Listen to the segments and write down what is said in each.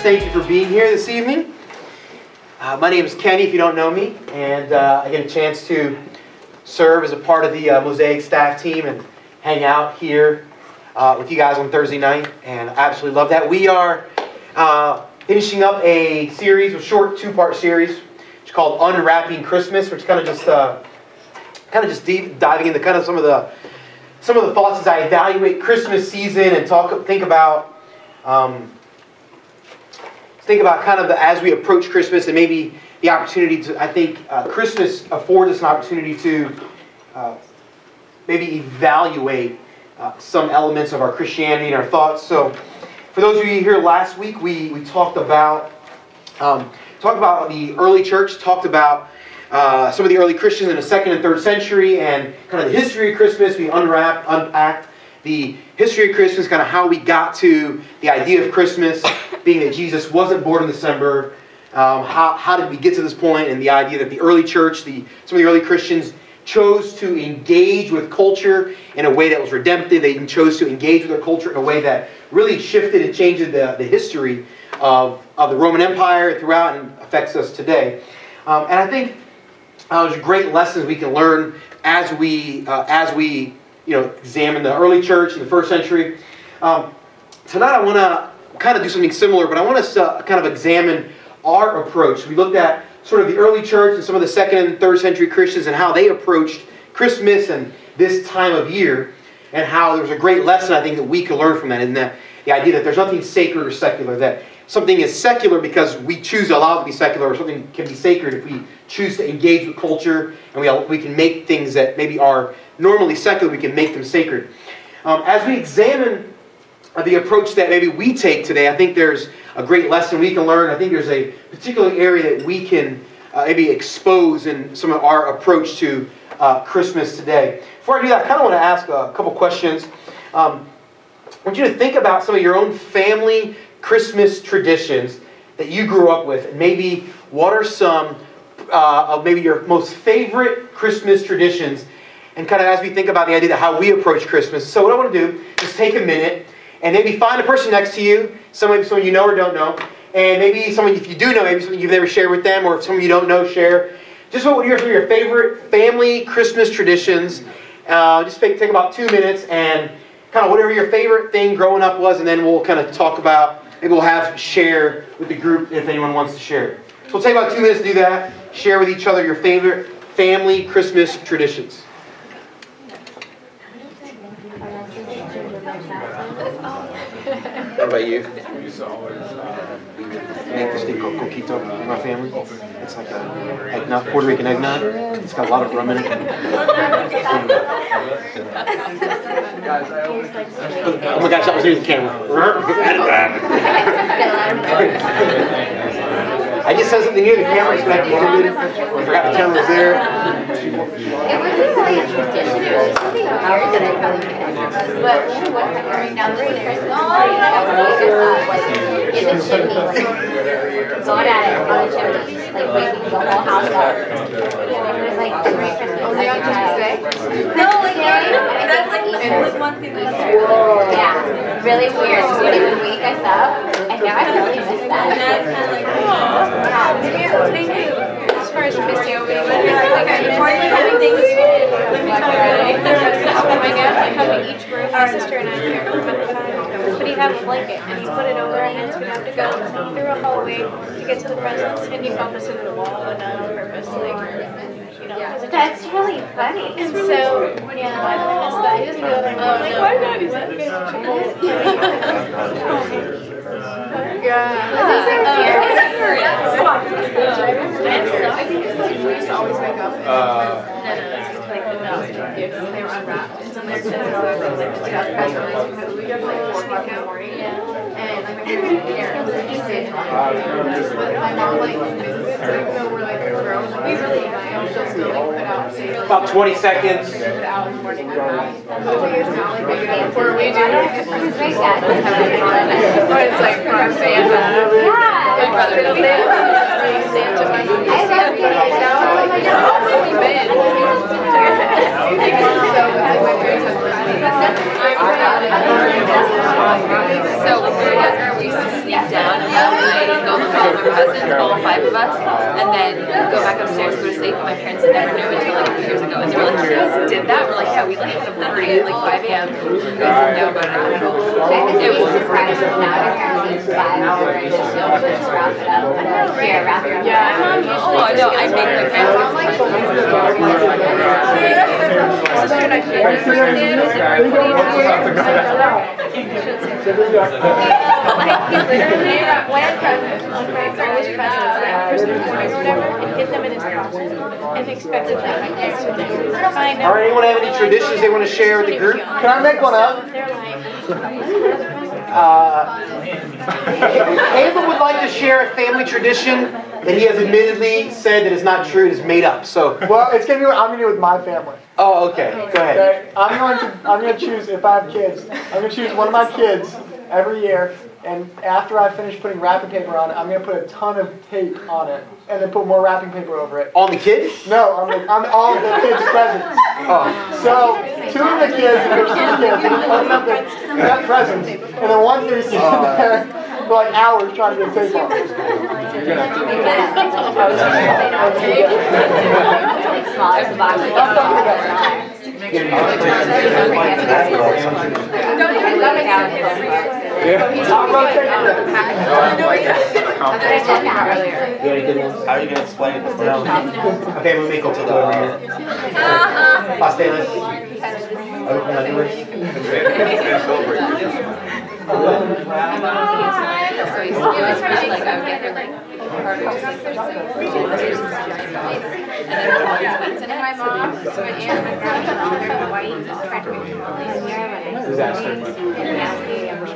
thank you for being here this evening. My name is Kenny, if you don't know me, and I get a chance to serve as a part of the Mosaic staff team and hang out here with you guys on Thursday night, and I absolutely love that. We are finishing up a series, a short two-part series. It's called Unwrapping Christmas, which kind of just diving into kind of some of the thoughts as I evaluate Christmas season and think about kind of as we approach Christmas and maybe the opportunity to, I think Christmas affords us an opportunity to maybe evaluate some elements of our Christianity and our thoughts. So for those of you here last week, we talked about the early church, talked about some of the early Christians in the 2nd and 3rd century and kind of the history of Christmas. We unpacked the history of Christmas, kind of how we got to the idea of Christmas, being that Jesus wasn't born in December. How did we get to this point, and the idea that the early church, some of the early Christians chose to engage with culture in a way that was redemptive. They chose to engage with their culture in a way that really shifted and changed the history of the Roman Empire throughout and affects us today. And I think there's great lessons we can learn as we examine the early church in the 1st century. Tonight I want to kind of do something similar, but I want us to kind of examine our approach. We looked at sort of the early church and some of the 2nd and 3rd century Christians and how they approached Christmas and this time of year, and how there was a great lesson I think that we could learn from that, and that the idea that there's nothing sacred or secular, that something is secular because we choose to allow it to be secular, or something can be sacred if we choose to engage with culture, and we can make things that maybe are normally secular, we can make them sacred. As we examine the approach that maybe we take today, I think there's a great lesson we can learn. I think there's a particular area that we can maybe expose in some of our approach to Christmas today. Before I do that, I kind of want to ask a couple questions. I want you to think about some of your own family Christmas traditions that you grew up with, and maybe what are some of maybe your most favorite Christmas traditions, and kind of as we think about the idea of how we approach Christmas. So what I want to do is take a minute and maybe find a person next to you, someone you know or don't know, and maybe someone, if you do know, maybe something you've never shared with them, or if someone you don't know, share. Just what are some of your favorite family Christmas traditions. Just take about 2 minutes and kind of whatever your favorite thing growing up was, and then we'll kind of talk about, maybe we'll have share with the group if anyone wants to share. So we'll take about 2 minutes to do that. Share with each other your favorite family Christmas traditions. What about you? Make this thing called coquito in my family. It's like a eggnog, Puerto Rican eggnog. It's got a lot of rum in it. Oh my gosh, that was near the camera. I just said something near the camera, so I forgot the camera was there. It wasn't really a tradition, it was something weird that I probably missed. But one time during now the Christmas party, I was in the chimney, going at it on the chimney, like waking the whole house up. It was like every Christmas. Only on Christmas Day? No, like that's like one thing. Yeah, really weird. Just wouldn't even wake us up, and now I really miss that. And that's kind of like, they knew. As far as Christy, we went like before having Thanksgiving. Let me tell you, my dad would come to each room. My sister and I can't remember the time, but he'd have a blanket and he'd put it over our heads. We'd have to go through a hallway to get to the presents, and he'd bump us into the wall, and not on purpose, like. That's really funny. And so, yeah, I just go like, why not? Is that good? I think it's like we used to always wake up and like the bells and gifts, and they were unwrapped. And so they're like just press release because we got like 4 o'clock in the morning. And like my parents did, but my mom like visits it, so even though we're like grown, we really she'll still like put out about 20 seconds. put it out in the morning unwrapped. So we it's not like big enough before we do it. But it's like from Santa. My brother does Santa. I love getting it. Now it's like really big. So my parents have So when we were younger, we used to sneak down. it's all 5 of us, and then go back upstairs to go to sleep. My parents had never knew until like 2 years ago, and they were like, "You guys did that?" We're like, "Yeah, we like had the party at like 5 a.m. We didn't know about it at all." It was surprising. Yeah, oh no, I make my parents. And get them in his house and expect them to All right, anyone have any traditions they want to share with the group? Can I make one up? Caleb would like to share a family tradition that he has admittedly said that is not true, it is made up. So, well, it's gonna be. I'm gonna do it with my family. Oh, okay. Go ahead. Okay? I'm gonna choose, if I have kids, I'm gonna choose one of my kids every year, and after I finish putting wrapping paper on it, I'm gonna put a ton of tape on it, and then put more wrapping paper over it. On the kid? No, on all of the kids' presents. Oh. So 2 of the kids, there's 3 kids, open up their presents, and then one's gonna sit there for like hours trying to get tape on. How are you going to explain it to them? Okay, we'll make it to the pasteles.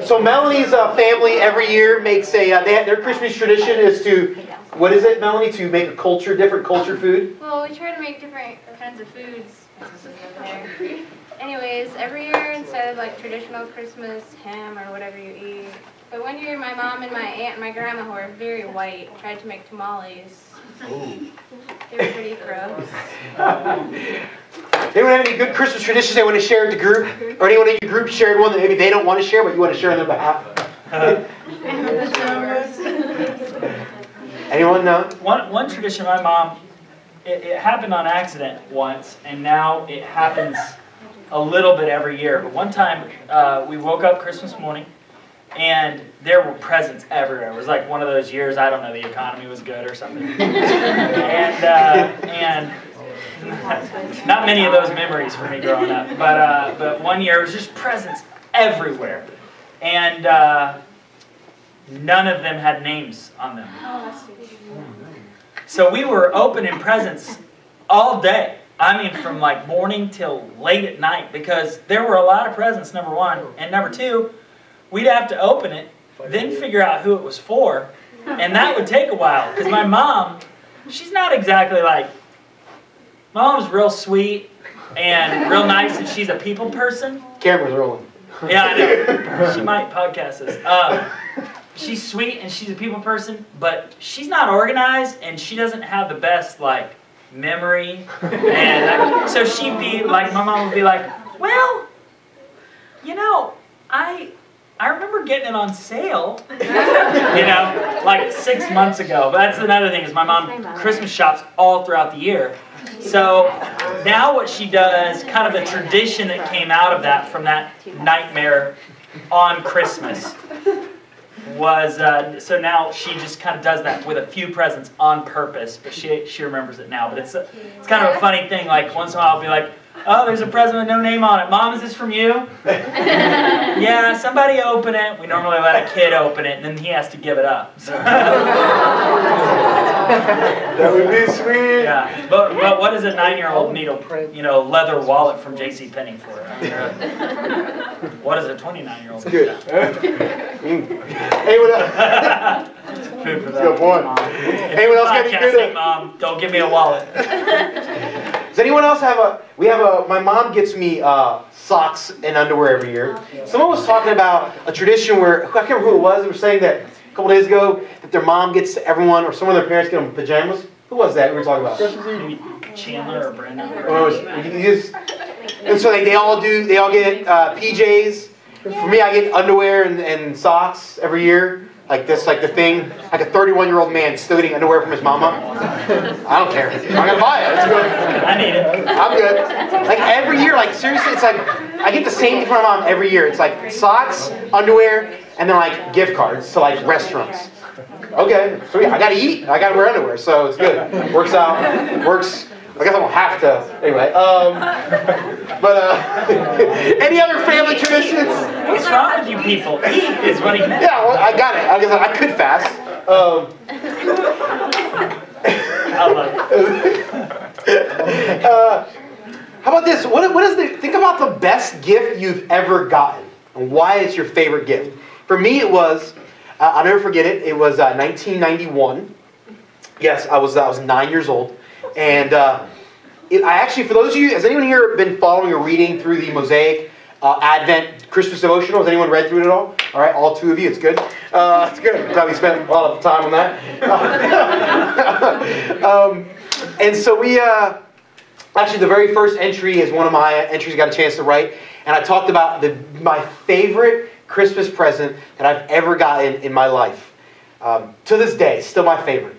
So Melanie's family every year makes a, their Christmas tradition is to, what is it, Melanie, to make a different culture food? Well, we try to make different kinds of foods. Anyways, every year instead of like traditional Christmas ham or whatever you eat, but one year my mom and my aunt and my grandma, who are very white, tried to make tamales. They were pretty gross. Anyone have any good Christmas traditions they want to share with the group? Or anyone in your group shared one that maybe they don't want to share, but you want to share on their behalf? Anyone know? One tradition of my mom, it happened on accident once, and now it happens a little bit every year. But one time, we woke up Christmas morning, and there were presents everywhere. It was like one of those years, I don't know, the economy was good or something. and not many of those memories for me growing up. But one year, it was just presents everywhere. And none of them had names on them. So we were opening presents all day. I mean, from like morning till late at night, because there were a lot of presents, number one. And number two, we'd have to open it, then figure out who it was for. And that would take a while, because my mom, she's not exactly like, my mom's real sweet and real nice, and she's a people person. Camera's rolling. Yeah, I know. She might podcast this. She's sweet and she's a people person, but she's not organized, and she doesn't have the best like memory. And so she'd be like, my mom would be like, "Well, you know, I remember getting it on sale, you know, like 6 months ago." But that's another thing, is my mom Christmas shops all throughout the year. So now what she does, kind of the tradition that came out of that, from that nightmare on Christmas, was, so now she just kind of does that with a few presents on purpose, but she remembers it now. But it's kind of a funny thing, like once in a while I'll be like, "Oh, there's a present with no name on it. Mom, is this from you?" "Yeah, somebody open it." We normally let a kid open it, and then he has to give it up. So. That would be sweet. Yeah, but what does a 9-year-old need a leather wallet from JCPenney for? I mean, what does a 29-year-old? Good. Anyone else? Good point. Anyone else got any good? Mom, don't give me a wallet. Does anyone else have my mom gets me socks and underwear every year. Someone was talking about a tradition where, I can't remember who it was, they were saying that a couple days ago, that their mom gets everyone, or some of their parents get them pajamas. Who was that we were talking about? Maybe Chandler or Brenda. And so they all get PJs. For me, I get underwear and socks every year. Like this, like the thing, like a 31-year-old man still getting underwear from his mama. I don't care. I'm gonna buy it. It's good. I need it. I'm good. Like every year, like seriously, it's like I get the same thing from my mom every year. It's like socks, underwear, and then like gift cards to like restaurants. Okay, so yeah, I gotta eat. I gotta wear underwear, so it's good. Works out. Works. I guess I won't have to. Anyway, any other family traditions? What's wrong with you people? Eat is what he meant. Yeah, well, I got it. I could fast. I love it. How about this? Think about the best gift you've ever gotten and why it's your favorite gift. For me, it was, I'll never forget it. It was 1991. Yes, I was 9 years old. And I actually, for those of you, has anyone here been following or reading through the Mosaic Advent Christmas devotional? Has anyone read through it at all? All right, all two of you. It's good. It's good. Probably spent a lot of time on that. And so we, actually the very first entry is one of my entries I got a chance to write. And I talked about my favorite Christmas present that I've ever gotten in my life. To this day, still my favorite.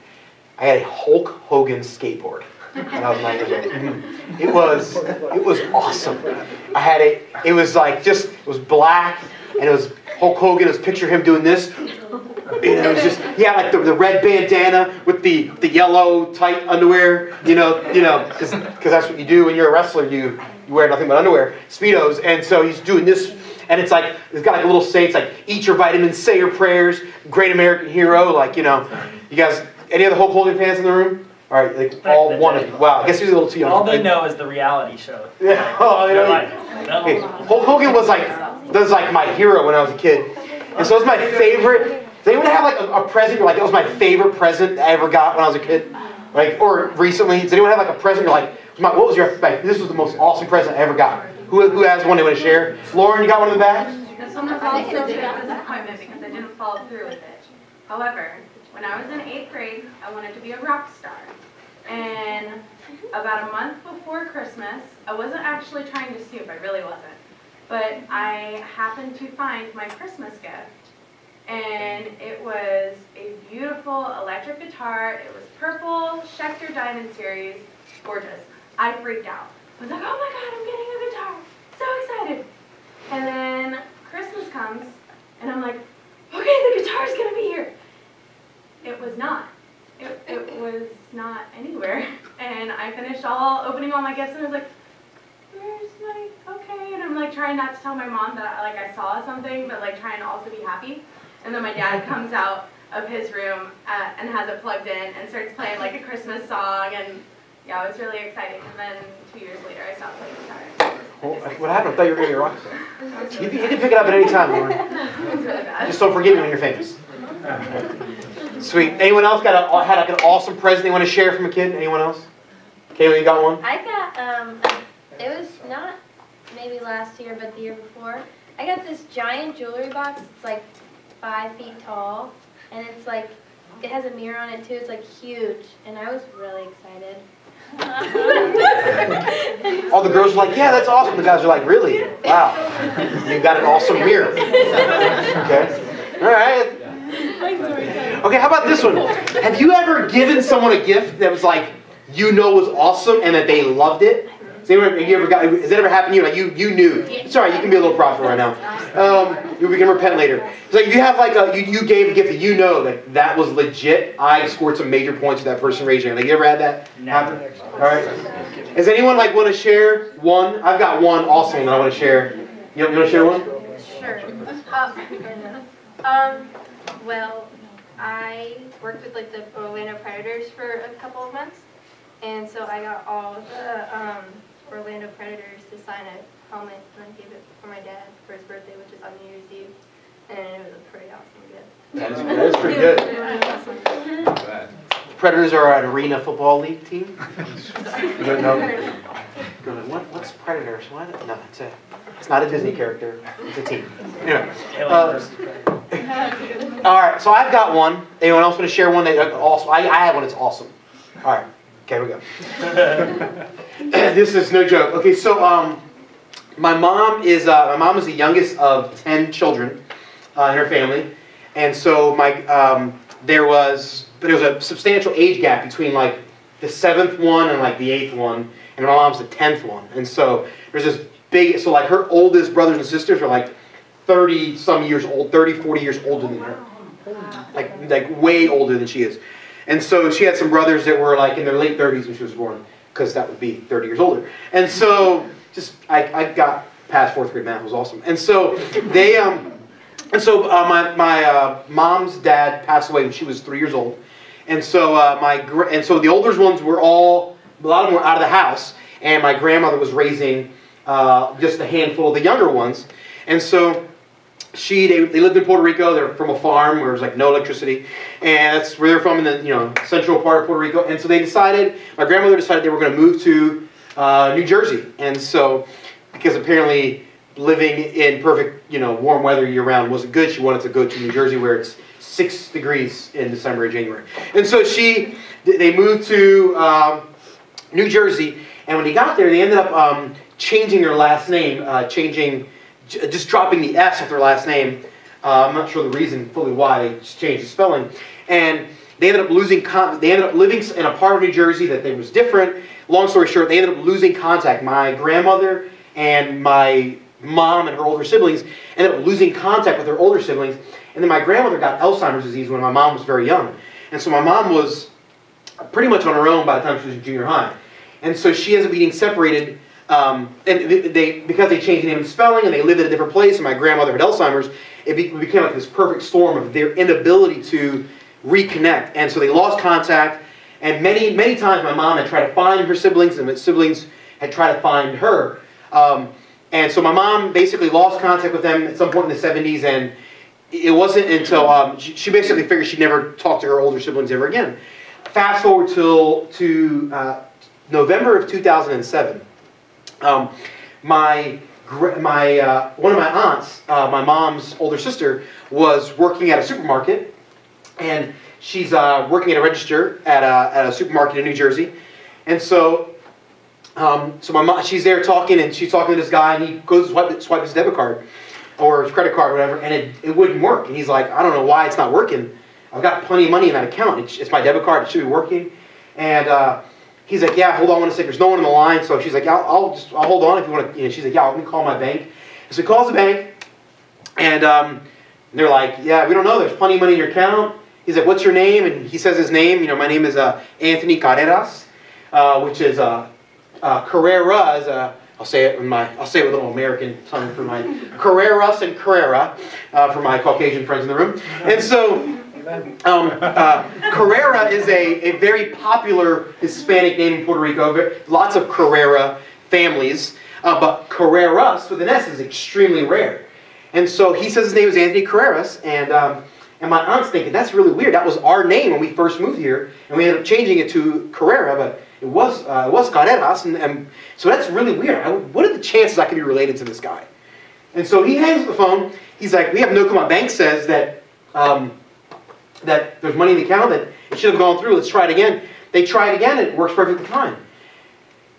I had a Hulk Hogan skateboard when I was 9 years old. It was awesome. I had it. It was like it was black, and it was Hulk Hogan. It was picture him doing this. And it was just he had like the red bandana with the yellow tight underwear. Because that's what you do when you're a wrestler. You wear nothing but underwear, Speedos, and so he's doing this. And it's got like a little saying. It's like eat your vitamins, say your prayers, great American hero. Like you guys. Any other Hulk Hogan fans in the room? All right, like all one of you. Wow, I guess he's a little too young. All they know is the reality show. Yeah. Oh, they know. No. Okay. Hulk Hogan was like my hero when I was a kid, and so it was my favorite. Does anyone have like a present? You're like, that was my favorite present I ever got when I was a kid, like or recently. Does anyone have like a present? You're like, what was your like? This was the most awesome present I ever got. Who has one they want to share? Lauren, you got one in the back? This one was also a bit of a disappointment because I didn't follow through with it. However, when I was in 8th grade, I wanted to be a rock star. And about a month before Christmas, I wasn't actually trying to snoop, I really wasn't. But I happened to find my Christmas gift. And it was a beautiful electric guitar. It was purple, Schecter Diamond Series, gorgeous. I freaked out. I was like, oh my God, I'm getting a guitar. So excited. And then Christmas comes, and I'm like, okay, the guitar's gonna be here. It was not. It was not anywhere. And I finished opening all my gifts, and I was like, where's my, okay. And I'm like trying not to tell my mom that I saw something, but like trying to also be happy. And then my dad comes out of his room and has it plugged in and starts playing like a Christmas song. And yeah, I was really excited. And then 2 years later, I stopped playing guitar. Well, what happened? I thought you were going to be a rock star. You can pick it up at any time, Lauren. It was really bad. Just don't forget me when you're famous. Sweet. Anyone else had like an awesome present they want to share from a kid? Anyone else? Kayla, you got one? I got, it was not maybe last year, but the year before. I got this giant jewelry box. It's like 5 feet tall, and it's like, it has a mirror on it too. It's like huge, and I was really excited. All the girls are like, yeah, that's awesome. The guys are like, really? Wow. You got an awesome mirror. Okay. All right. Okay, how about this one? Have you ever given someone a gift that was like, was awesome and that they loved it? Has it ever happened to you? Like you knew. Sorry, you can be a little prideful right now. We can repent later. It's like if you have like you gave a gift that that was legit. I scored some major points with that person. Raise your hand. Like you ever had that happen? All right. Does anyone like want to share one? I've got one awesome that I want to share. You want to share one? Sure. Well, I worked with like the Orlando Predators for a couple of months, and so I got all the Orlando Predators to sign a helmet, and I gave it for my dad for his birthday, which is on New Year's Eve, and it was a pretty awesome gift. That is pretty good. Predators are an arena football league team. What's Predators? What? No, it's not a Disney character. It's a team. Anyway. All right, so I've got one. Anyone else want to share one? I have one that's awesome. All right, okay, here we go. This is no joke. Okay, so my mom is the youngest of 10 children in her family, And so there was a substantial age gap between like the 7th one and like the 8th one, and my mom's the 10th one. And so there's this big, so like her oldest brothers and sisters are like 30 some years old, 30, 40 years older than her. Like way older than she is. And so she had some brothers that were like in their late 30s when she was born, because that would be 30 years older. And so I got past 4th grade math. It was awesome. And so they my mom's dad passed away when she was 3 years old. And so the older ones were a lot of them were out of the house, and my grandmother was raising just a handful of the younger ones. And so they lived in Puerto Rico. They're from a farm where there's like no electricity, and that's where they're from, in the central part of Puerto Rico. And so my grandmother decided they were going to move to New Jersey. And so, because apparently living in perfect warm weather year round wasn't good, she wanted to go to New Jersey where it's 6 degrees in December and January. And so they moved to New Jersey, and when they got there, they ended up changing their last name, just dropping the S of their last name. I'm not sure the reason fully why, they just changed the spelling. And they ended up living in a part of New Jersey that was different. Long story short, they ended up losing contact. My grandmother and my mom and her older siblings ended up losing contact with their older siblings. And then my grandmother got Alzheimer's disease when my mom was very young. And so my mom was pretty much on her own by the time she was in junior high. And so she ends up being separated. And because they changed the name and spelling, and they lived at a different place, and my grandmother had Alzheimer's, it became like this perfect storm of their inability to reconnect. And so they lost contact. And many, many times my mom had tried to find her siblings, and my siblings had tried to find her. And so my mom basically lost contact with them at some point in the 70s, and it wasn't until she basically figured she'd never talk to her older siblings ever again. Fast forward to November of 2007. One of my aunts, my mom's older sister, was working at a supermarket, and she's working at a register at a supermarket in New Jersey. And so my mom, she's there talking, and she's talking to this guy, and he goes to swipe his debit card or his credit card or whatever, and it wouldn't work. And he's like, I don't know why it's not working. I've got plenty of money in that account. It's my debit card. It should be working. And he's like, yeah, hold on one second. There's no one on the line. So she's like, I'll hold on if you want to. She's like, yeah, let me call my bank. So he calls the bank, and they're like, yeah, we don't know. There's plenty of money in your account. He's like, what's your name? And he says his name. My name is Anthony Carreras, which is Carrera is I'll say it with a little American tongue for my Carreras and Carrera for my Caucasian friends in the room. And so Carrera is a very popular Hispanic name in Puerto Rico. Lots of Carrera families, but Carreras with an S is extremely rare. And so he says his name is Anthony Carreras, and my aunt's thinking, that's really weird. That was our name when we first moved here, and we ended up changing it to Carrera, but it was Carreras, and so that's really weird. What are the chances I could be related to this guy? And so he hangs up the phone. He's like, we have no clue. My bank says that that there's money in the account, that it should have gone through. Let's try it again. They try it again, and it works perfectly fine.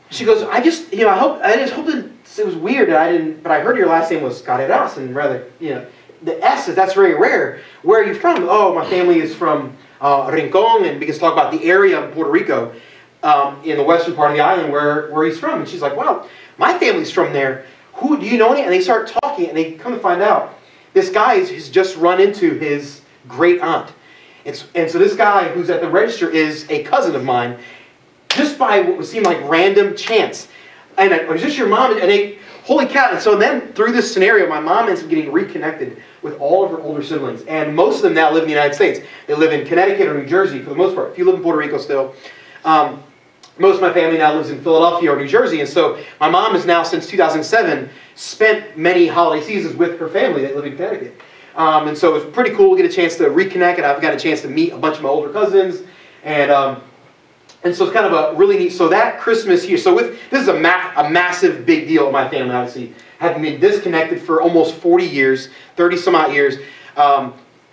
She goes, I just hope that it was weird that I didn't, but I heard your last name was Carreras, and rather, the S that's very rare. Where are you from? Oh, my family is from Rincon, and we can talk about the area of Puerto Rico in the western part of the island where he's from. And she's like, wow, my family's from there. Who do you know any? And they start talking, and they come to find out this guy has just run into his great aunt. And so this guy who's at the register is a cousin of mine, just by what would seem like random chance. And was this your mom? And holy cow. And so then through this scenario, my mom ends up getting reconnected with all of her older siblings. And most of them now live in the United States. They live in Connecticut or New Jersey for the most part. If you live in Puerto Rico still. Most of my family now lives in Philadelphia or New Jersey. And so my mom has now, since 2007, spent many holiday seasons with her family that live in Connecticut. And so it was pretty cool to get a chance to reconnect, and I've got a chance to meet a bunch of my older cousins, and so it's kind of a really neat. So that Christmas here, this is a massive big deal in my family. Obviously, having been disconnected for almost 40 years, 30 some odd years,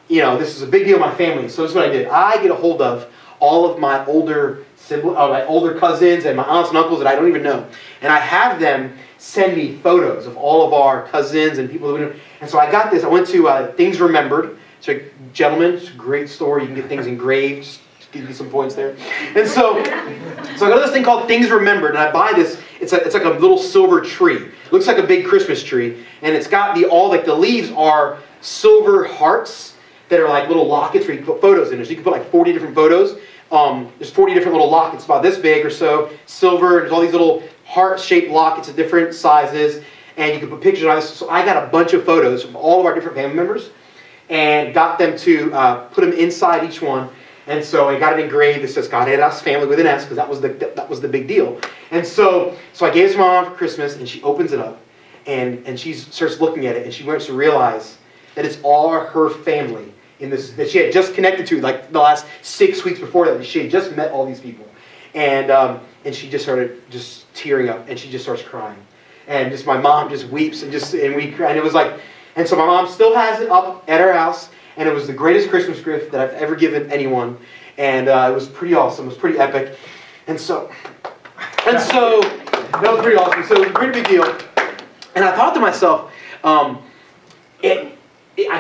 this is a big deal in my family. So this is what I did. I get a hold of all of my older my older cousins and my aunts and uncles that I don't even know, and I have them send me photos of all of our cousins and people that we know. And so I got this. I went to Things Remembered So, gentlemen, it's a great store. You can get things engraved. Just give me some points there. And so I go to this thing called Things Remembered, and I buy this. It's like a little silver tree. It looks like a big Christmas tree, and it's got the leaves are silver hearts that are like little lockets where you can put photos in. So you can put like 40 different photos. There's 40 different little lockets, about this big or so, silver. There's all these little heart-shaped lockets of different sizes, and you can put pictures on this. So I got a bunch of photos from all of our different family members, and got them to put them inside each one. And so I got it engraved. It says God had us family with an S, because that was the big deal. And so I gave it to my mom for Christmas, and she opens it up, and she starts looking at it, and she starts to realize that it's all her family in this that she had just connected to, like the last 6 weeks before that. She had just met all these people, and she just started just tearing up, and she just starts crying, and just my mom just weeps, and we cry, and it was like, and so my mom still has it up at her house. And it was the greatest Christmas gift that I've ever given anyone. And it was pretty awesome. It was pretty epic. And so that was pretty awesome. So it was a pretty big deal. And I thought to myself, I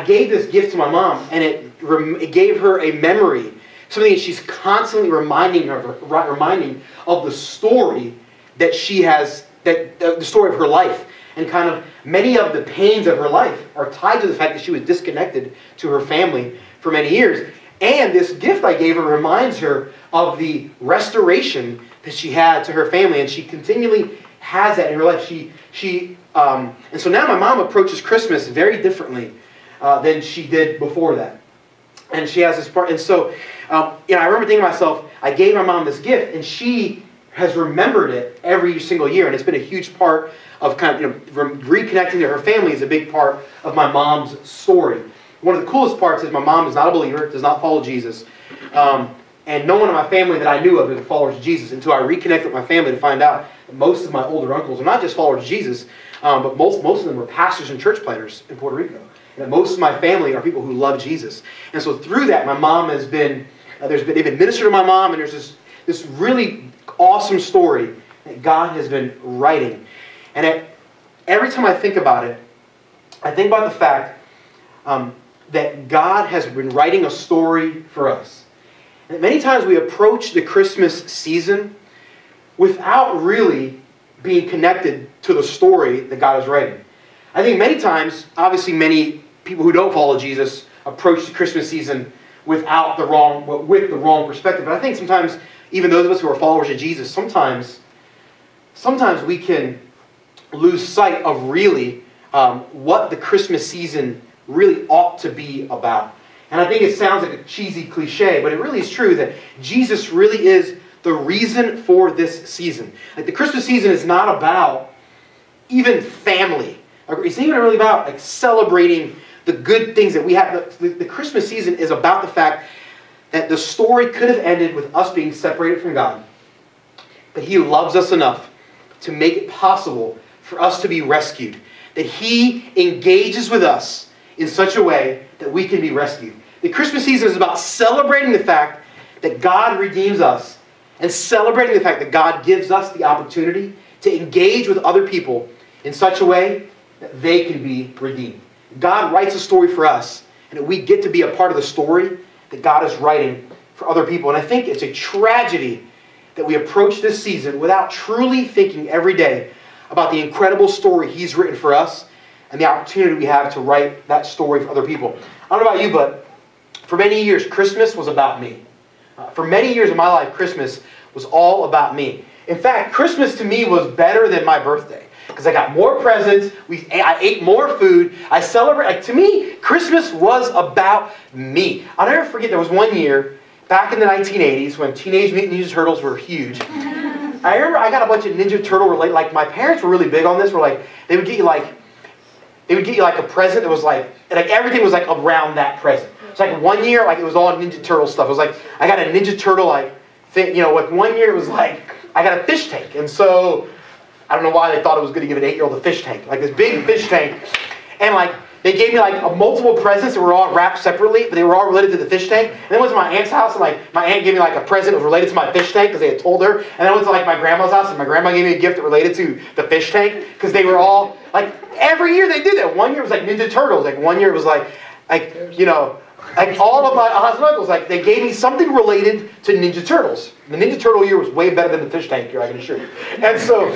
gave this gift to my mom, and it gave her a memory, something that she's constantly reminding of the story that she has, the story of her life. And kind of many of the pains of her life are tied to the fact that she was disconnected to her family for many years. And this gift I gave her reminds her of the restoration that she had to her family, and she continually has that in her life. And so now my mom approaches Christmas very differently than she did before that. And she has this part. And so, I remember thinking to myself, I gave my mom this gift, and she has remembered it every single year, and it's been a huge part of kind of reconnecting to her family is a big part of my mom's story. One of the coolest parts is my mom is not a believer, does not follow Jesus, and no one in my family that I knew of is followers of Jesus until I reconnected with my family to find out that most of my older uncles are not just followers of Jesus, but most of them were pastors and church planters in Puerto Rico. And most of my family are people who love Jesus. And so through that, my mom has been, they've been ministered to my mom, and there's this really awesome story that God has been writing. And every time I think about it, I think about the fact that God has been writing a story for us. And many times we approach the Christmas season without really being connected to the story that God is writing. I think many times, obviously many people who don't follow Jesus approach the Christmas season with the wrong perspective. But I think sometimes, even those of us who are followers of Jesus, sometimes we can lose sight of really what the Christmas season really ought to be about. And I think it sounds like a cheesy cliche, but it really is true that Jesus really is the reason for this season. Like, the Christmas season is not about even family. It's not even really about like celebrating the good things that we have. The Christmas season is about the fact that the story could have ended with us being separated from God, but He loves us enough to make it possible for us to be rescued. That He engages with us in such a way that we can be rescued. The Christmas season is about celebrating the fact that God redeems us, and celebrating the fact that God gives us the opportunity to engage with other people in such a way that they can be redeemed. God writes a story for us, and that we get to be a part of the story that God is writing for other people. And I think it's a tragedy that we approach this season without truly thinking every day about the incredible story He's written for us and the opportunity we have to write that story for other people. I don't know about you, but for many years, Christmas was about me. For many years of my life, Christmas was all about me. In fact, Christmas to me was better than my birthday, because I got more presents, I ate more food, I celebrated. To me, Christmas was about me. I'll never forget, there was one year, back in the 1980s, when Teenage Mutant Ninja Turtles were huge. I remember I got a bunch of Ninja Turtle related, like my parents were really big on this, where like, they would get you like a present that was like everything was like around that present. It's like one year, like it was all Ninja Turtle stuff. It was like, I got a Ninja Turtle like thing, like one year it was like, I got a fish tank. And so, I don't know why they thought it was good to give an 8-year-old a fish tank. Like this big fish tank. And like, they gave me like multiple presents that were all wrapped separately, but they were all related to the fish tank. And then I went to my aunt's house, and like my aunt gave me like a present that was related to my fish tank because they had told her. And then I went to like my grandma's house, and my grandma gave me a gift that related to the fish tank because they were all like, every year they did that. One year it was like Ninja Turtles. Like one year it was like like all of my aunts and uncles, like they gave me something related to Ninja Turtles. The Ninja Turtle year was way better than the fish tank year, I can assure you. And so,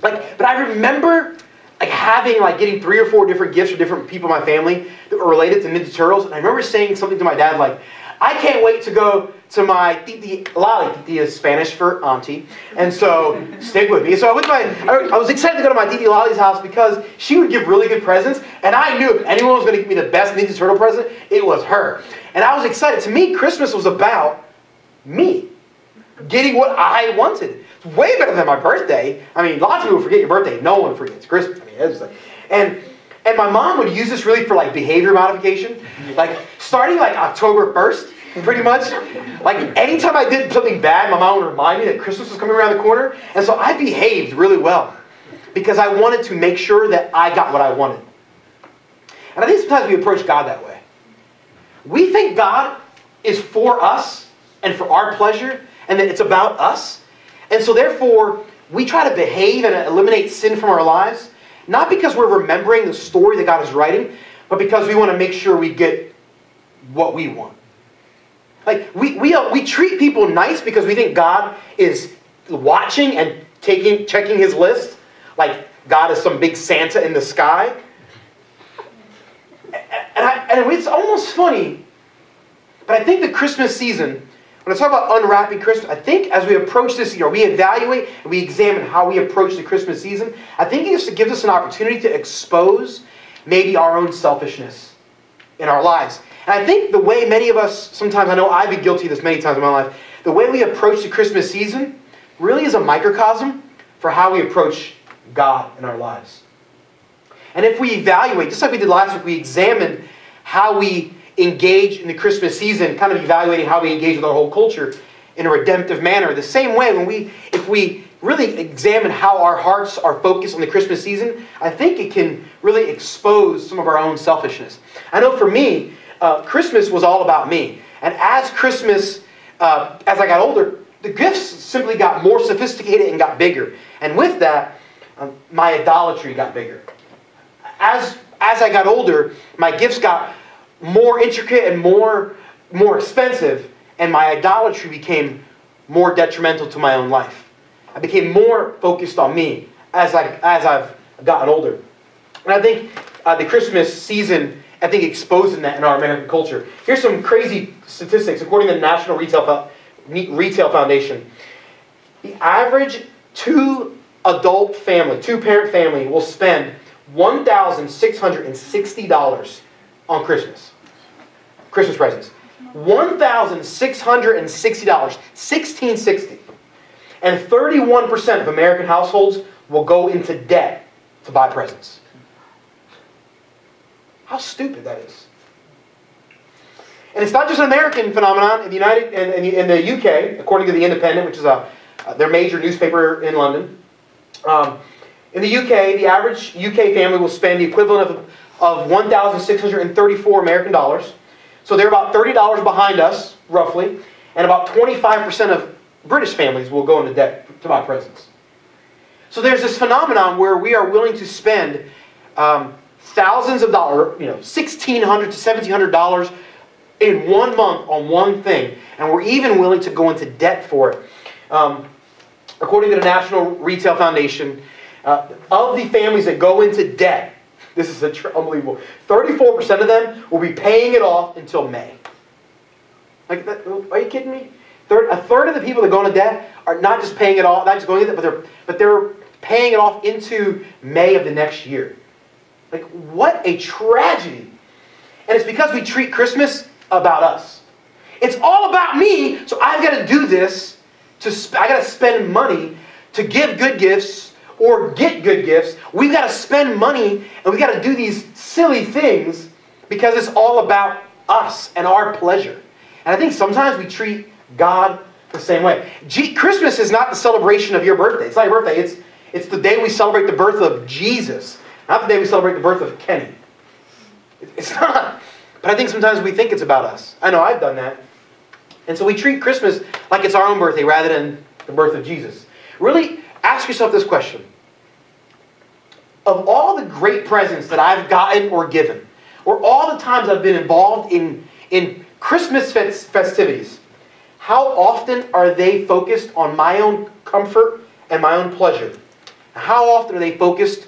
like, but I remember like having, like getting 3 or 4 different gifts from different people in my family that were related to Ninja Turtles. And I remember saying something to my dad like, I can't wait to go to my Titi Lali. Titi is Spanish for auntie. And so, stick with me. So I was excited to go to my Titi Lali's house because she would give really good presents. And I knew if anyone was going to give me the best Ninja Turtle present, it was her. And I was excited. To me, Christmas was about me getting what I wanted. It's way better than my birthday. I mean, lots of people forget your birthday. No one forgets Christmas. I mean, it's like, and my mom would use this really for like behavior modification. Like starting like October 1st, pretty much. Like anytime I did something bad, my mom would remind me that Christmas was coming around the corner. And so I behaved really well because I wanted to make sure that I got what I wanted. And I think sometimes we approach God that way. We think God is for us and for our pleasure and that it's about us. And so therefore, we try to behave and eliminate sin from our lives, not because we're remembering the story that God is writing, but because we want to make sure we get what we want. Like, we treat people nice because we think God is watching and checking his list. Like, God is some big Santa in the sky. And it's almost funny, but I think the Christmas season, when I talk about unwrapping Christmas, I think as we approach this year, we evaluate and we examine how we approach the Christmas season, I think it gives us an opportunity to expose maybe our own selfishness in our lives. And I think the way many of us, sometimes, I know I've been guilty of this many times in my life, the way we approach the Christmas season really is a microcosm for how we approach God in our lives. And if we evaluate, just like we did last week, we examined how we engage in the Christmas season, kind of evaluating how we engage with our whole culture in a redemptive manner. The same way, if we really examine how our hearts are focused on the Christmas season, I think it can really expose some of our own selfishness. I know for me, Christmas was all about me. And as Christmas, as I got older, the gifts simply got more sophisticated and got bigger. And with that, my idolatry got bigger. As I got older, my gifts got more intricate and more expensive, and my idolatry became more detrimental to my own life. I became more focused on me as I've gotten older. And I think the Christmas season, I think, exposing that in our American culture. Here's some crazy statistics. According to the National Retail Foundation, the average two-parent family will spend $1,660 on Christmas presents. $1,660, $1,660. And 31% of American households will go into debt to buy presents. How stupid that is. And it's not just an American phenomenon. In the UK, according to The Independent, which is their major newspaper in London, in the UK, the average UK family will spend the equivalent of 1,634 American dollars. So they're about $30 behind us, roughly. And about 25% of British families will go into debt to buy presents. So there's this phenomenon where we are willing to spend thousands of dollars, $1,600 to $1,700 in 1 month on one thing. And we're even willing to go into debt for it. According to the National Retail Foundation, of the families that go into debt, this is unbelievable, 34% of them will be paying it off until May. Like, are you kidding me? A third of the people that go into debt are not just paying it off, not just going into debt, but they're paying it off into May of the next year. Like, what a tragedy. And it's because we treat Christmas about us. It's all about me, so I've got to do this. I got to spend money to give good gifts or get good gifts. We've got to spend money and we've got to do these silly things because it's all about us and our pleasure. And I think sometimes we treat God the same way. Christmas is not the celebration of your birthday. It's not your birthday. It's the day we celebrate the birth of Jesus, not the day we celebrate the birth of Kenny. It's not. But I think sometimes we think it's about us. I know I've done that. And so we treat Christmas like it's our own birthday rather than the birth of Jesus. Really ask yourself this question. Of all the great presents that I've gotten or given, or all the times I've been involved in In Christmas festivities, how often are they focused on my own comfort and my own pleasure? How often are they focused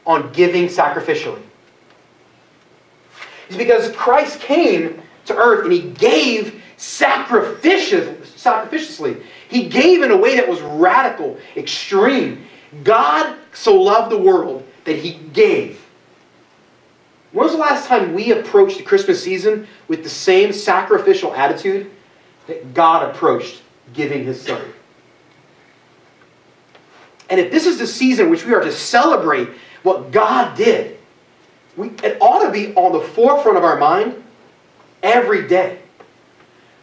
on giving sacrificially? It's because Christ came to earth and He gave sacrificially. He gave in a way that was radical, extreme. God so loved the world that He gave. When was the last time we approached the Christmas season with the same sacrificial attitude that God approached giving His Son? And if this is the season in which we are to celebrate what God did, it ought to be on the forefront of our mind every day.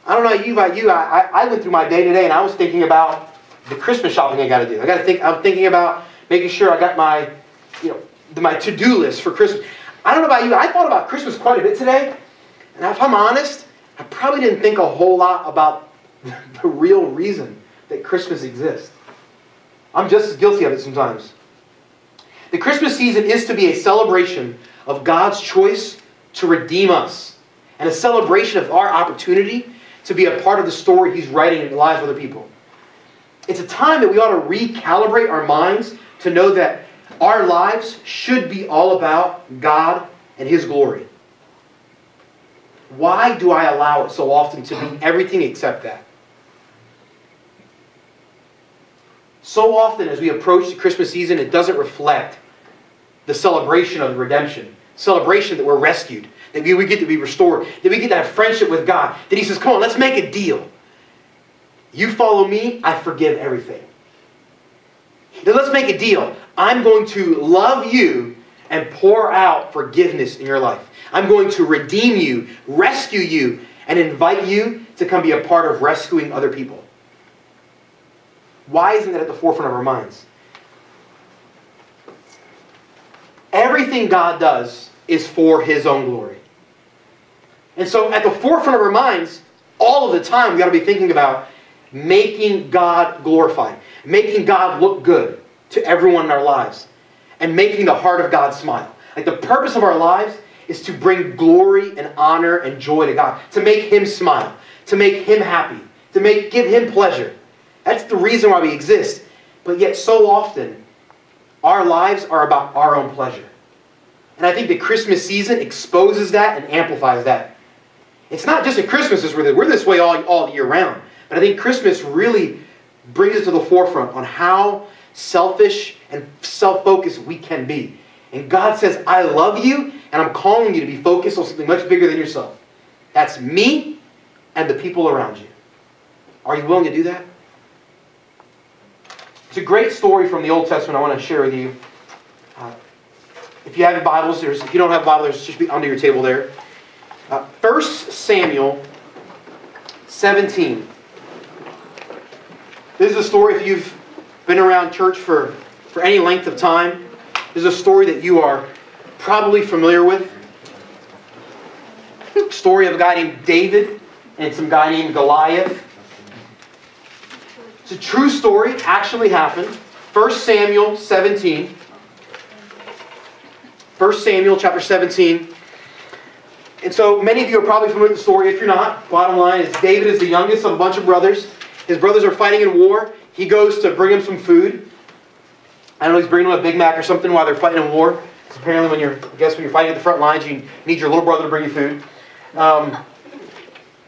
I don't know about you. I went through my day today and I was thinking about the Christmas shopping I got to do. I'm thinking about making sure I got my to-do list for Christmas. I don't know about you. I thought about Christmas quite a bit today. And if I'm honest, I probably didn't think a whole lot about the real reason that Christmas exists. I'm just as guilty of it sometimes. The Christmas season is to be a celebration of God's choice to redeem us, and a celebration of our opportunity to be a part of the story He's writing in the lives of other people. It's a time that we ought to recalibrate our minds to know that our lives should be all about God and His glory. Why do I allow it so often to be everything except that? So often as we approach the Christmas season, it doesn't reflect the celebration of redemption. Celebration that we're rescued, that we get to be restored, that we get to have friendship with God. That He says, come on, let's make a deal. You follow me, I forgive everything. Then let's make a deal. I'm going to love you and pour out forgiveness in your life. I'm going to redeem you, rescue you, and invite you to come be a part of rescuing other people. Why isn't that at the forefront of our minds? Everything God does is for His own glory. And so at the forefront of our minds, all of the time, we got to be thinking about making God glorified, making God look good to everyone in our lives, and making the heart of God smile. Like the purpose of our lives is to bring glory and honor and joy to God, to make Him smile, to make Him happy, to give Him pleasure. That's the reason why we exist. But yet so often, our lives are about our own pleasure. And I think the Christmas season exposes that and amplifies that. It's not just at Christmas we're this way all year round. But I think Christmas really brings it to the forefront on how selfish and self-focused we can be. And God says, I love you, and I'm calling you to be focused on something much bigger than yourself. That's me and the people around you. Are you willing to do that? It's a great story from the Old Testament I want to share with you. If you have your Bibles, if you don't have a Bible, there's just be under your table there. 1 Samuel 17. This is a story, if you've been around church for any length of time, this is a story that you are probably familiar with. Story of a guy named David and some guy named Goliath. It's a true story, actually happened. 1 Samuel 17. 1 Samuel chapter 17. And so many of you are probably familiar with the story. If you're not, bottom line is David is the youngest of a bunch of brothers. His brothers are fighting in war. He goes to bring them some food. I don't know, he's bringing them a Big Mac or something while they're fighting in war. Because apparently when you're fighting at the front lines, you need your little brother to bring you food. Apparently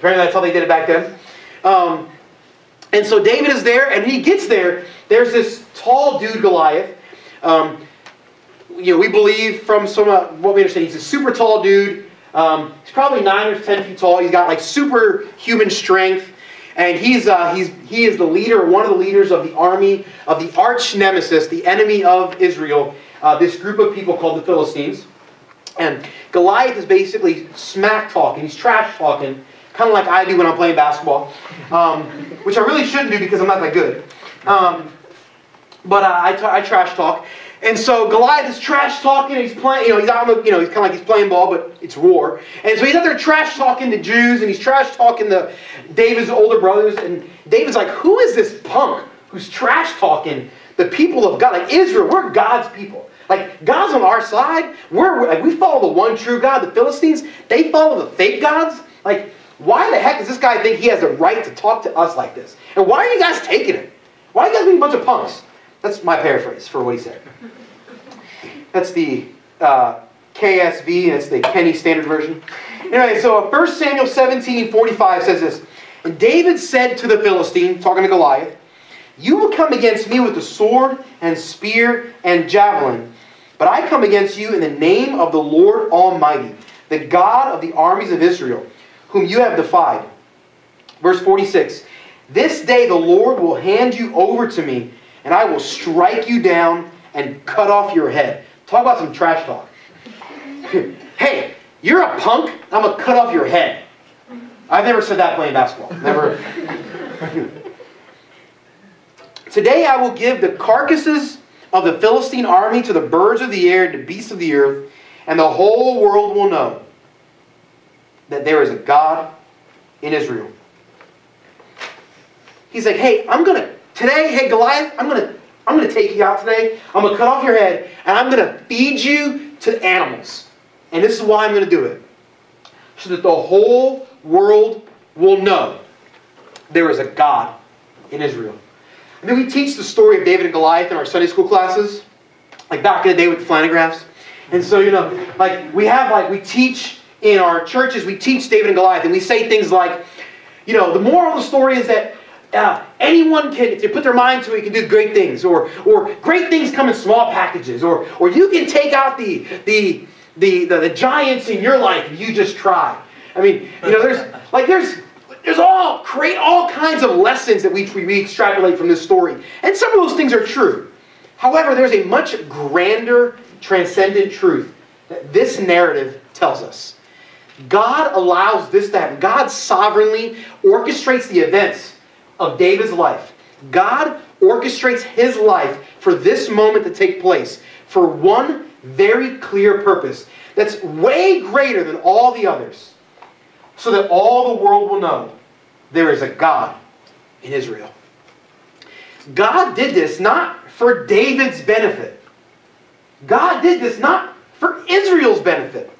that's how they did it back then. And so David is there, and he gets there. There's this tall dude, Goliath. We believe from some what we understand, he's a super tall dude. He's probably 9 or 10 feet tall. He's got like superhuman strength. And he is the leader, one of the leaders of the army of the arch nemesis, the enemy of Israel, this group of people called the Philistines. And Goliath is basically smack talking, he's trash talking, kind of like I do when I'm playing basketball, which I really shouldn't do because I'm not that good. But I trash talk. And so Goliath is trash talking. He's playing. He's out. He's kind of like he's playing ball, but it's war. And so he's out there trash talking to Jews, and he's trash talking to David's older brothers. And David's like, "Who is this punk who's trash talking the people of God? Like Israel, we're God's people. Like God's on our side. We follow the one true God. The Philistines, they follow the fake gods. Like, why the heck does this guy think he has the right to talk to us like this? And why are you guys taking it? Why are you guys being a bunch of punks? That's my paraphrase for what he said. That's the KSV, that's the Kenny Standard Version. Anyway, so 1 Samuel 17:45 says this. And David said to the Philistine, talking to Goliath, you will come against me with the sword and spear and javelin, but I come against you in the name of the Lord Almighty, the God of the armies of Israel, whom you have defied. Verse 46, this day the Lord will hand you over to me, and I will strike you down and cut off your head. Talk about some trash talk. Hey, you're a punk, I'm going to cut off your head. I've never said that playing basketball. Never. Today I will give the carcasses of the Philistine army to the birds of the air and the beasts of the earth, and the whole world will know that there is a God in Israel. He's like, hey, hey Goliath, I'm gonna take you out today. I'm gonna cut off your head, and I'm gonna feed you to animals. And this is why I'm gonna do it. So that the whole world will know there is a God in Israel. I mean, we teach the story of David and Goliath in our Sunday school classes, like back in the day with the flanagraphs. And so, we teach in our churches, we teach David and Goliath, and we say things like, the moral of the story is that anyone can, if they put their mind to it, can do great things, or great things come in small packages, or you can take out the giants in your life if you just try. I mean, there's all kinds of lessons that we extrapolate from this story. And some of those things are true. However, there's a much grander, transcendent truth that this narrative tells us. God allows this to happen. God sovereignly orchestrates the events of David's life. God orchestrates his life for this moment to take place for one very clear purpose that's way greater than all the others. So that all the world will know there is a God in Israel. God did this not for David's benefit. God did this not for Israel's benefit.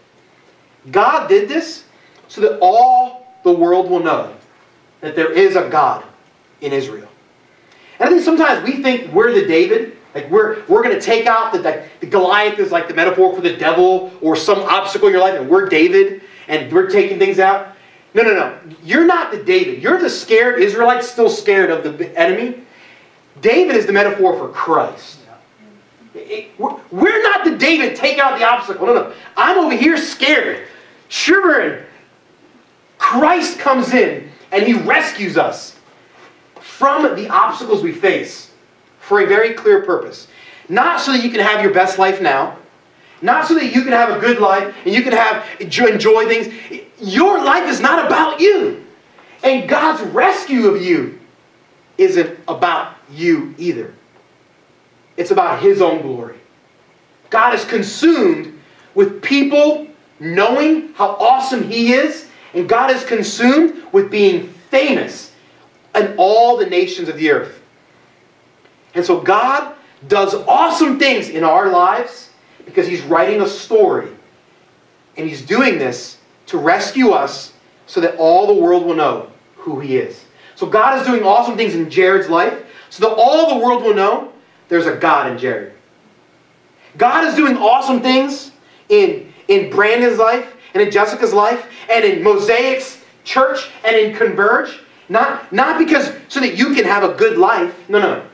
God did this so that all the world will know that there is a God in Israel. And I think sometimes we think we're the David, like we're going to take out the Goliath is like the metaphor for the devil or some obstacle in your life, and we're David and we're taking things out. No. You're not the David. You're the scared Israelite still scared of the enemy. David is the metaphor for Christ. We're not the David taking out the obstacle. No. I'm over here scared, shivering. Christ comes in and he rescues us from the obstacles we face for a very clear purpose. Not so that you can have your best life now. Not so that you can have a good life and you can enjoy things. Your life is not about you. And God's rescue of you isn't about you either. It's about his own glory. God is consumed with people knowing how awesome he is, and God is consumed with being famous in all the nations of the earth. And so God does awesome things in our lives because he's writing a story. And he's doing this to rescue us so that all the world will know who he is. So God is doing awesome things in Jared's life so that all the world will know there's a God in Jared. God is doing awesome things in Brandon's life and in Jessica's life and in Mosaic's church and in Converge. Not because so that you can have a good life. No.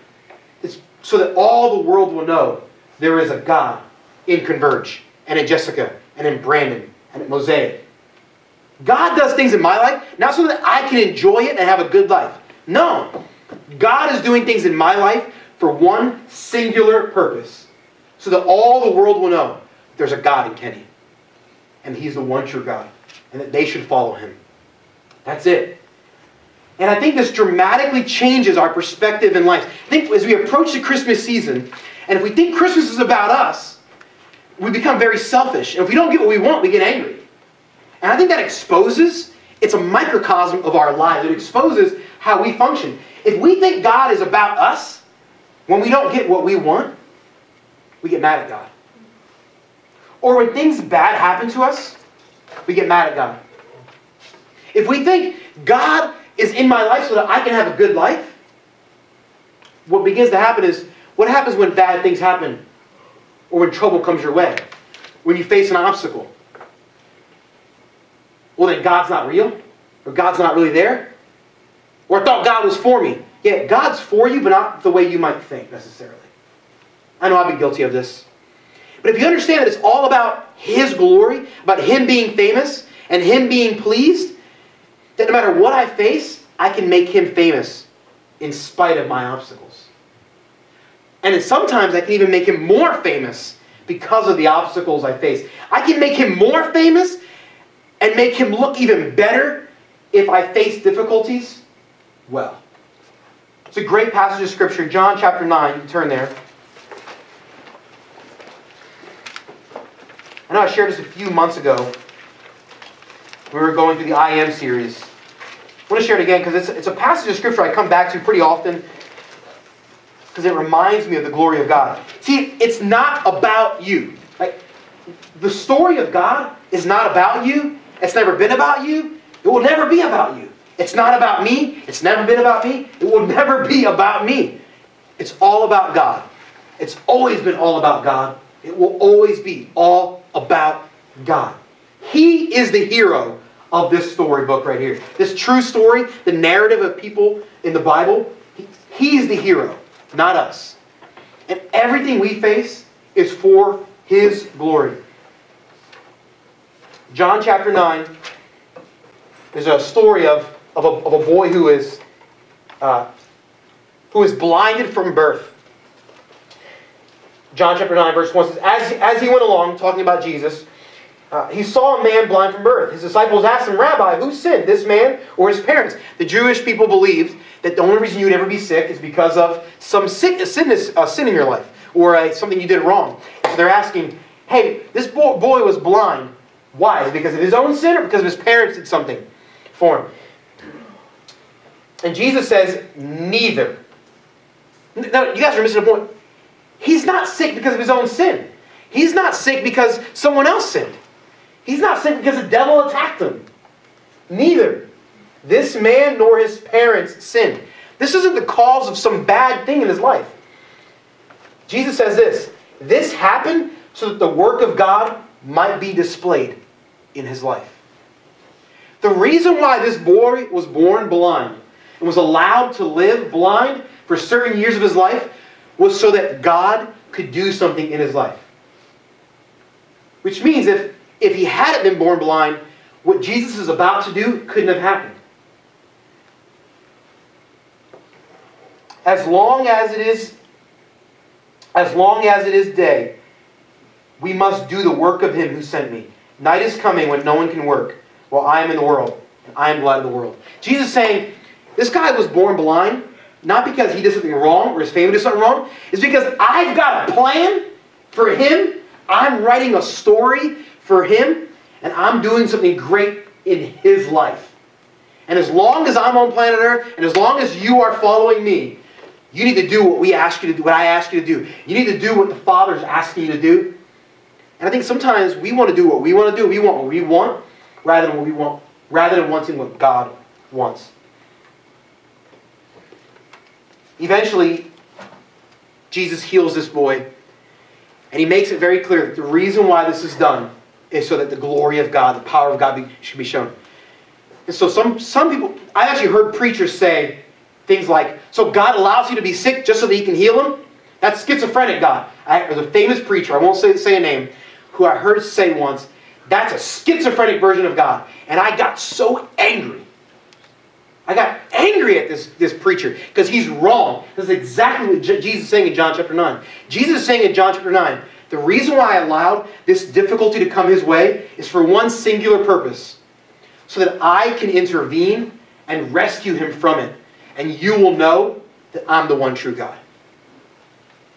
It's so that all the world will know there is a God in Converge and in Jessica and in Brandon and in Mosaic. God does things in my life not so that I can enjoy it and have a good life. No. God is doing things in my life for one singular purpose. So that all the world will know there's a God in Kenny. And he's the one true God. And that they should follow him. That's it. And I think this dramatically changes our perspective in life. I think as we approach the Christmas season, and if we think Christmas is about us, we become very selfish. And if we don't get what we want, we get angry. And I think that exposes, it's a microcosm of our lives. It exposes how we function. If we think God is about us, when we don't get what we want, we get mad at God. Or when things bad happen to us, we get mad at God. If we think God is in my life so that I can have a good life, what begins to happen is, what happens when bad things happen? Or when trouble comes your way? When you face an obstacle? Well, then God's not real? Or God's not really there? Or I thought God was for me. Yeah, God's for you, but not the way you might think necessarily. I know I've been guilty of this. But if you understand that it's all about His glory, about Him being famous, and Him being pleased, that no matter what I face, I can make Him famous in spite of my obstacles. And then sometimes I can even make Him more famous because of the obstacles I face. I can make Him more famous and make Him look even better if I face difficulties well. It's a great passage of Scripture, John chapter 9. You can turn there. I know I shared this a few months ago. We were going through the I Am series. I want to share it again because it's a passage of Scripture I come back to pretty often because it reminds me of the glory of God. See, it's not about you. Like, the story of God is not about you. It's never been about you. It will never be about you. It's not about me. It's never been about me. It will never be about me. It's all about God. It's always been all about God. It will always be all about God. He is the hero of this storybook right here. This true story, the narrative of people in the Bible, He's the hero, not us. And everything we face is for His glory. John chapter 9 is a story of a boy who is blinded from birth. John chapter 9 verse 1 says, as he went along, talking about Jesus, he saw a man blind from birth. His disciples asked him, Rabbi, who sinned, this man or his parents? The Jewish people believed that the only reason you would ever be sick is because of some sin in your life, or something you did wrong. So they're asking, hey, this boy was blind. Why? Is it because of his own sin or because of his parents did something for him? And Jesus says, neither. Now, you guys are missing the point. He's not sick because of his own sin. He's not sick because someone else sinned. He's not sick because the devil attacked him. Neither this man nor his parents sinned. This isn't the cause of some bad thing in his life. Jesus says this, this happened so that the work of God might be displayed in his life. The reason why this boy was born blind and was allowed to live blind for certain years of his life was so that God could do something in his life. Which means if he hadn't been born blind, what Jesus is about to do couldn't have happened. As long as it is day, we must do the work of Him who sent me. Night is coming when no one can work, while I am in the world, and I am the light of the world. Jesus is saying, this guy was born blind, not because he did something wrong or his family did something wrong. It's because I've got a plan for him. I'm writing a story for him, and I'm doing something great in his life. And as long as I'm on planet Earth, and as long as you are following me, you need to do what we ask you to do, what I ask you to do. You need to do what the Father's asking you to do. And I think sometimes we want to do what we want to do. We want what we want rather than what we want, rather than wanting what God wants. Eventually, Jesus heals this boy, and He makes it very clear that the reason why this is done is so that the glory of God, the power of God should be shown. And so some people, I've actually heard preachers say things like, so God allows you to be sick just so that He can heal him? That's schizophrenic God. There's a famous preacher, I won't say a name, who I heard say once, that's a schizophrenic version of God. And I got so angry. I got angry at this preacher because he's wrong. This is exactly what Jesus is saying in John chapter 9. Jesus is saying in John chapter 9, the reason why I allowed this difficulty to come His way is for one singular purpose. So that I can intervene and rescue him from it. And you will know that I'm the one true God.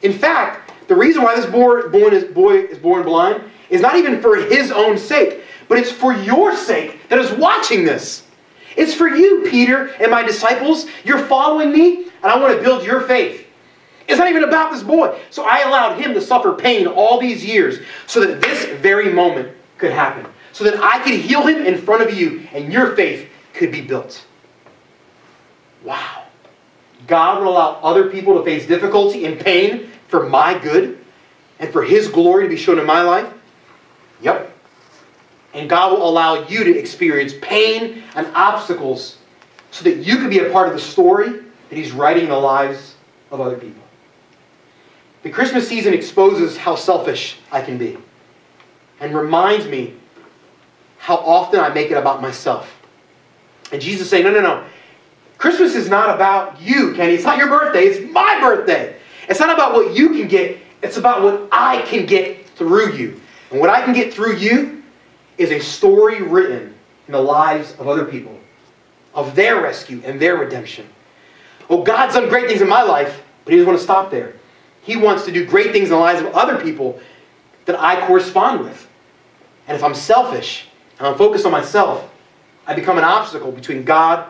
In fact, the reason why this boy is born blind is not even for his own sake, but it's for your sake that is watching this. It's for you, Peter and my disciples. You're following me, and I want to build your faith. It's not even about this boy. So I allowed him to suffer pain all these years so that this very moment could happen. So that I could heal him in front of you, and your faith could be built. Wow. God will allow other people to face difficulty and pain for my good and for His glory to be shown in my life? Yep. And God will allow you to experience pain and obstacles so that you can be a part of the story that He's writing in the lives of other people. The Christmas season exposes how selfish I can be and reminds me how often I make it about myself. And Jesus is saying, no. Christmas is not about you, Kenny. It's not your birthday. It's my birthday. It's not about what you can get. It's about what I can get through you. And what I can get through you is a story written in the lives of other people, of their rescue and their redemption. Oh, God's done great things in my life, but He doesn't want to stop there. He wants to do great things in the lives of other people that I correspond with. And if I'm selfish and I'm focused on myself, I become an obstacle between God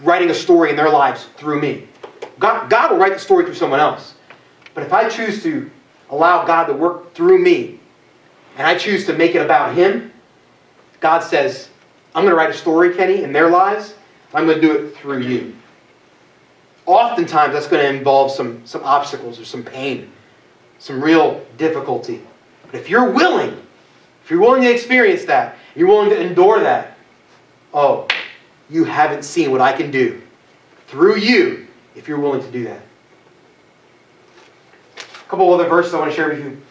writing a story in their lives through me. God will write the story through someone else. But if I choose to allow God to work through me, and I choose to make it about Him, God says, I'm going to write a story, Kenny, in their lives. I'm going to do it through you. Oftentimes, that's going to involve some obstacles or some pain, some real difficulty. But if you're willing to experience that, you're willing to endure that, oh, you haven't seen what I can do through you if you're willing to do that. A couple other verses I want to share with you.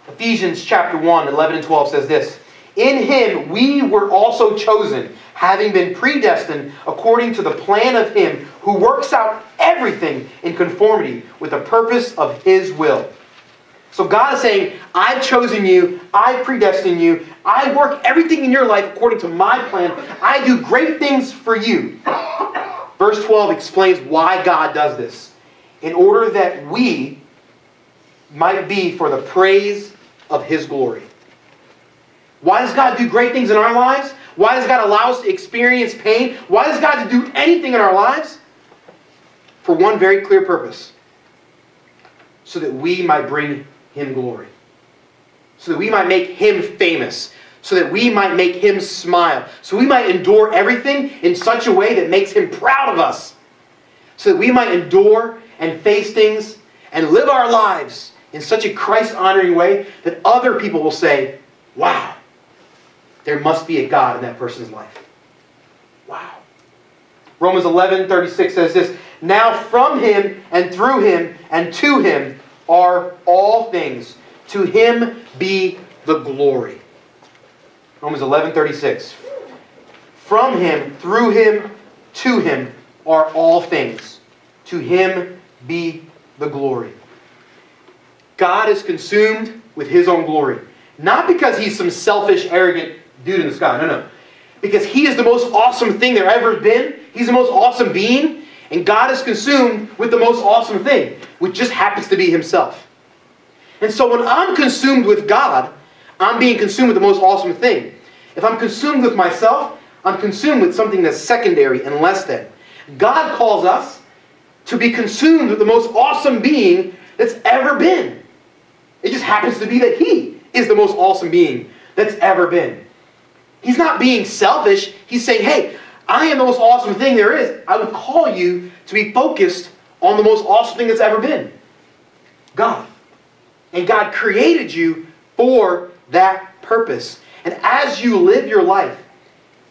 Ephesians chapter 1, 11 and 12 says this. In Him we were also chosen, having been predestined according to the plan of Him who works out everything in conformity with the purpose of His will. So God is saying, I've chosen you, I've predestined you, I work everything in your life according to my plan. I do great things for you. Verse 12 explains why God does this. In order that we might be for the praise of His glory. Why does God do great things in our lives? Why does God allow us to experience pain? Why does God do anything in our lives? For one very clear purpose. So that we might bring Him glory. So that we might make Him famous. So that we might make Him smile. So we might endure everything in such a way that makes Him proud of us. So that we might endure and face things and live our lives in such a Christ-honoring way that other people will say, wow, there must be a God in that person's life. Wow. Romans 11:36 says this, now from Him and through Him and to Him are all things. To Him be the glory. Romans 11:36. From Him, through Him, to Him are all things. To Him be the glory. God is consumed with His own glory. Not because He's some selfish, arrogant dude in the sky. No. Because He is the most awesome thing there ever been. He's the most awesome being. And God is consumed with the most awesome thing, which just happens to be Himself. And so when I'm consumed with God, I'm being consumed with the most awesome thing. If I'm consumed with myself, I'm consumed with something that's secondary and less than. God calls us to be consumed with the most awesome being that's ever been. It just happens to be that He is the most awesome being that's ever been. He's not being selfish. He's saying, hey, I am the most awesome thing there is. I would call you to be focused on the most awesome thing that's ever been. God. And God created you for that purpose. And as you live your life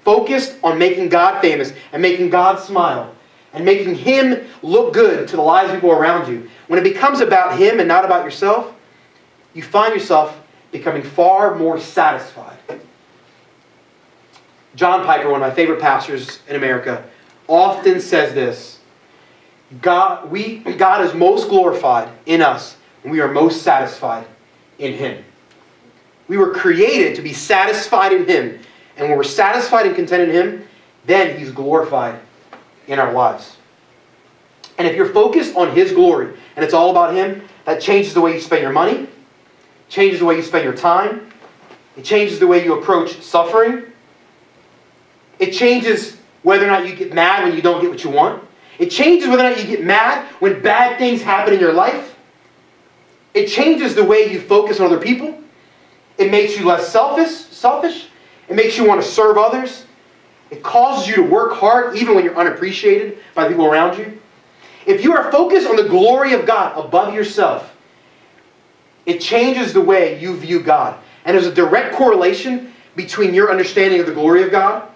focused on making God famous and making God smile and making Him look good to the lives of people around you, when it becomes about Him and not about yourself, you find yourself becoming far more satisfied. John Piper, one of my favorite pastors in America, often says this, God is most glorified in us when we are most satisfied in Him. We were created to be satisfied in Him. And when we're satisfied and content in Him, then He's glorified in our lives. And if you're focused on His glory, and it's all about Him, that changes the way you spend your money, changes the way you spend your time, it changes the way you approach suffering, it changes whether or not you get mad when you don't get what you want, it changes whether or not you get mad when bad things happen in your life, it changes the way you focus on other people, it makes you less selfish, it makes you want to serve others, It causes you to work hard even when you're unappreciated by the people around you. If you are focused on the glory of God above yourself, it changes the way you view God. And there's a direct correlation between your understanding of the glory of God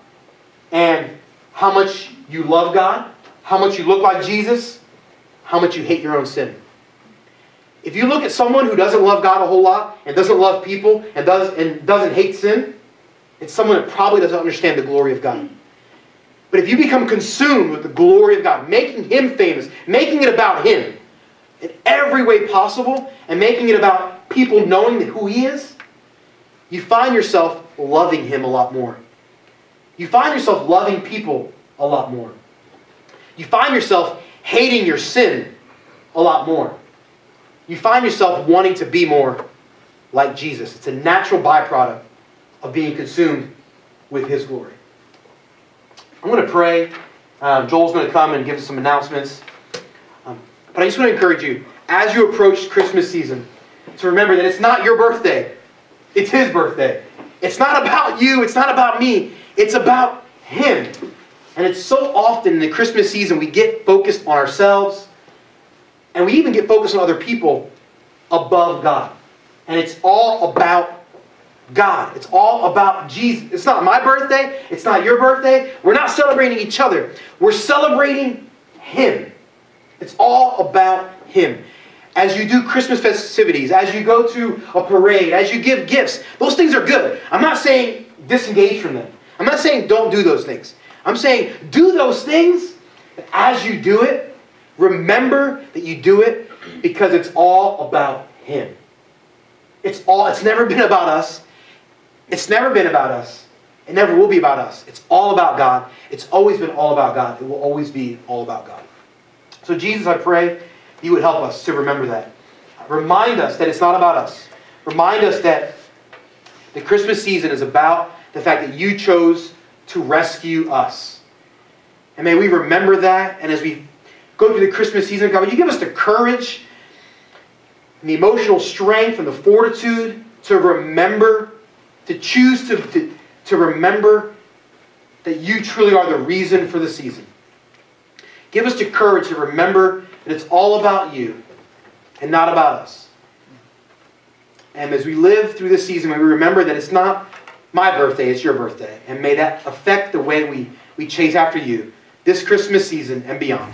and how much you love God, how much you look like Jesus, how much you hate your own sin. If you look at someone who doesn't love God a whole lot and doesn't love people and doesn't hate sin, it's someone that probably doesn't understand the glory of God. But if you become consumed with the glory of God, making Him famous, making it about Him in every way possible, and making it about people knowing who He is, you find yourself loving Him a lot more. You find yourself loving people a lot more. You find yourself hating your sin a lot more. You find yourself wanting to be more like Jesus. It's a natural byproduct of being consumed with His glory. I'm going to pray. Joel's going to come and give us some announcements. But I just want to encourage you, as you approach Christmas season, to remember that it's not your birthday. It's His birthday. It's not about you. It's not about me. It's about Him. And it's so often in the Christmas season we get focused on ourselves, and we even get focused on other people above God. And it's all about God. It's all about Jesus. It's not my birthday. It's not your birthday. We're not celebrating each other. We're celebrating Him. It's all about Him. As you do Christmas festivities, as you go to a parade, as you give gifts, those things are good. I'm not saying disengage from them. I'm not saying don't do those things. I'm saying do those things, but as you do it, remember that you do it because it's all about Him. It's never been about us. It's never been about us. It never will be about us. It's all about God. It's always been all about God. It will always be all about God. So Jesus, I pray You would help us to remember that. Remind us that it's not about us. Remind us that the Christmas season is about the fact that You chose to rescue us. And may we remember that. And as we go through the Christmas season, God, would You give us the courage and the emotional strength and the fortitude to remember, to choose to remember that You truly are the reason for the season. Give us the courage to remember that it's all about You and not about us. And as we live through this season, may we remember that it's not my birthday, it's Your birthday. And may that affect the way we chase after You this Christmas season and beyond.